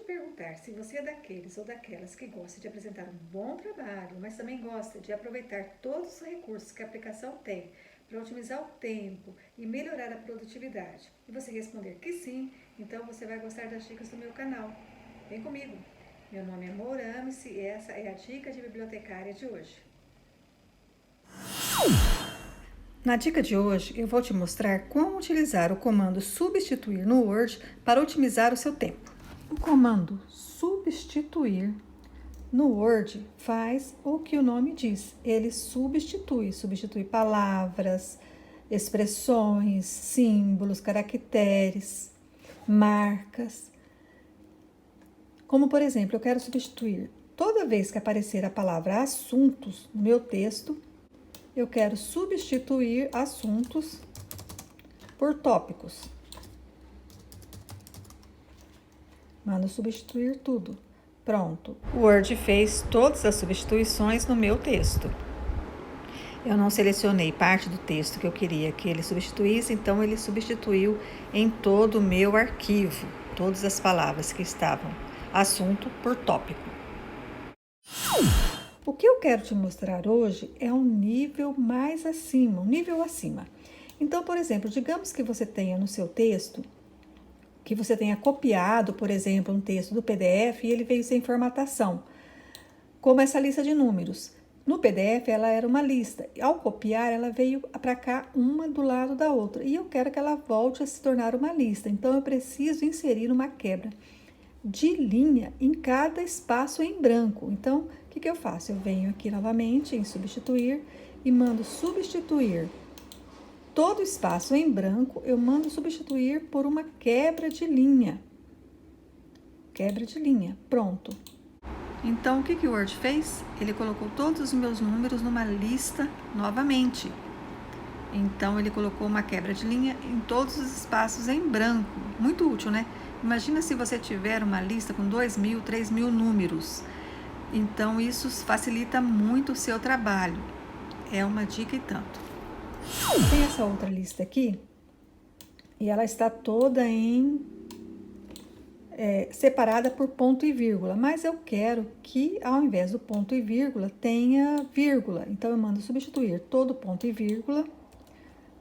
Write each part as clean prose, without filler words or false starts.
perguntar se você é daqueles ou daquelas que gosta de apresentar um bom trabalho, mas também gosta de aproveitar todos os recursos que a aplicação tem para otimizar o tempo e melhorar a produtividade, e você responder que sim, então você vai gostar das dicas do meu canal. Vem comigo! Meu nome é Mourames e essa é a dica de bibliotecária de hoje. Na dica de hoje, eu vou te mostrar como utilizar o comando substituir no Word para otimizar o seu tempo. O comando substituir no Word faz o que o nome diz. Ele substitui palavras, expressões, símbolos, caracteres, marcas. Como, por exemplo, eu quero substituir toda vez que aparecer a palavra assuntos no meu texto, eu quero substituir assuntos por tópicos. Mando substituir tudo. Pronto. O Word fez todas as substituições no meu texto. Eu não selecionei parte do texto que eu queria que ele substituísse, então ele substituiu em todo o meu arquivo, todas as palavras que estavam assunto por tópico. O que eu quero te mostrar hoje é um nível mais acima, um nível acima. Então, por exemplo, digamos que você tenha no seu texto, que você tenha copiado, por exemplo, um texto do PDF e ele veio sem formatação, como essa lista de números. No PDF, ela era uma lista. Ao copiar, ela veio para cá, uma do lado da outra. E eu quero que ela volte a se tornar uma lista. Então, eu preciso inserir uma quebra de linha em cada espaço em branco. Então, o que eu faço? Eu venho aqui novamente em substituir e mando substituir todo espaço em branco, eu mando substituir por uma quebra de linha. Quebra de linha, pronto. Então, o que o Word fez? Ele colocou todos os meus números numa lista novamente. Então, ele colocou uma quebra de linha em todos os espaços em branco. Muito útil, né? Imagina se você tiver uma lista com 2.000, 3.000 números. Então, isso facilita muito o seu trabalho. É uma dica e tanto. Tem essa outra lista aqui, e ela está toda separada por ponto e vírgula, mas eu quero que, ao invés do ponto e vírgula, tenha vírgula. Então, eu mando substituir todo ponto e vírgula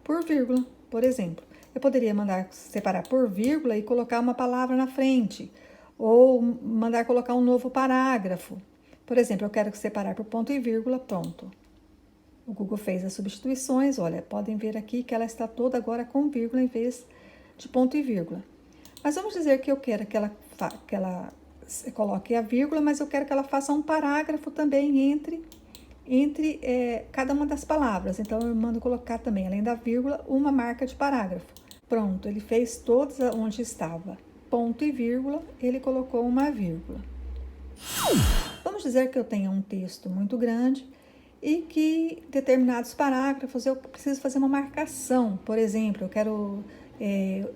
por vírgula, por exemplo. Eu poderia mandar separar por vírgula e colocar uma palavra na frente, ou mandar colocar um novo parágrafo. Por exemplo, eu quero separar por ponto e vírgula, pronto. O Google fez as substituições, olha, podem ver aqui que ela está toda agora com vírgula em vez de ponto e vírgula. Mas vamos dizer que eu quero que ela coloque a vírgula, mas eu quero que ela faça um parágrafo também entre cada uma das palavras. Então, eu mando colocar também, além da vírgula, uma marca de parágrafo. Pronto, ele fez todas onde estava ponto e vírgula, ele colocou uma vírgula. Vamos dizer que eu tenha um texto muito grande e que determinados parágrafos eu preciso fazer uma marcação. Por exemplo, eu quero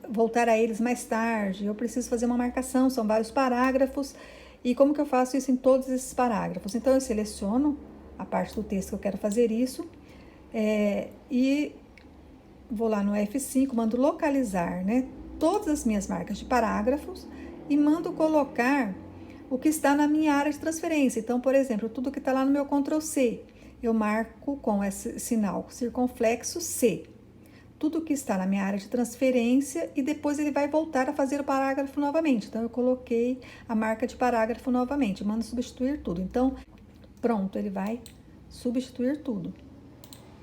voltar a eles mais tarde, eu preciso fazer uma marcação, são vários parágrafos. E como que eu faço isso em todos esses parágrafos? Então, eu seleciono a parte do texto que eu quero fazer isso e vou lá no F5, mando localizar, né, todas as minhas marcas de parágrafos e mando colocar o que está na minha área de transferência. Então, por exemplo, tudo que está lá no meu Ctrl C, eu marco com esse sinal circunflexo C. Tudo que está na minha área de transferência e depois ele vai voltar a fazer o parágrafo novamente. Então, eu coloquei a marca de parágrafo novamente, mando substituir tudo. Então, pronto, ele vai substituir tudo.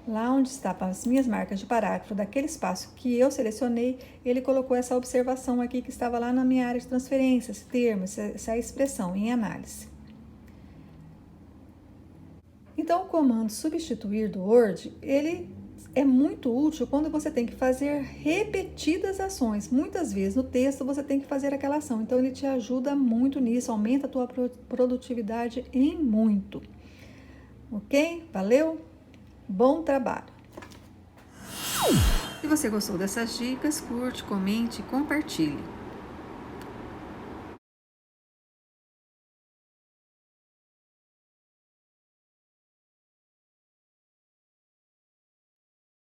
Lá onde estavam as minhas marcas de parágrafo, daquele espaço que eu selecionei, ele colocou essa observação aqui que estava lá na minha área de transferência, esse termo, essa expressão em análise. Então, o comando substituir do Word, ele é muito útil quando você tem que fazer repetidas ações. Muitas vezes no texto você tem que fazer aquela ação, então ele te ajuda muito nisso, aumenta a tua produtividade em muito. Ok? Valeu? Bom trabalho! Se você gostou dessas dicas, curte, comente e compartilhe.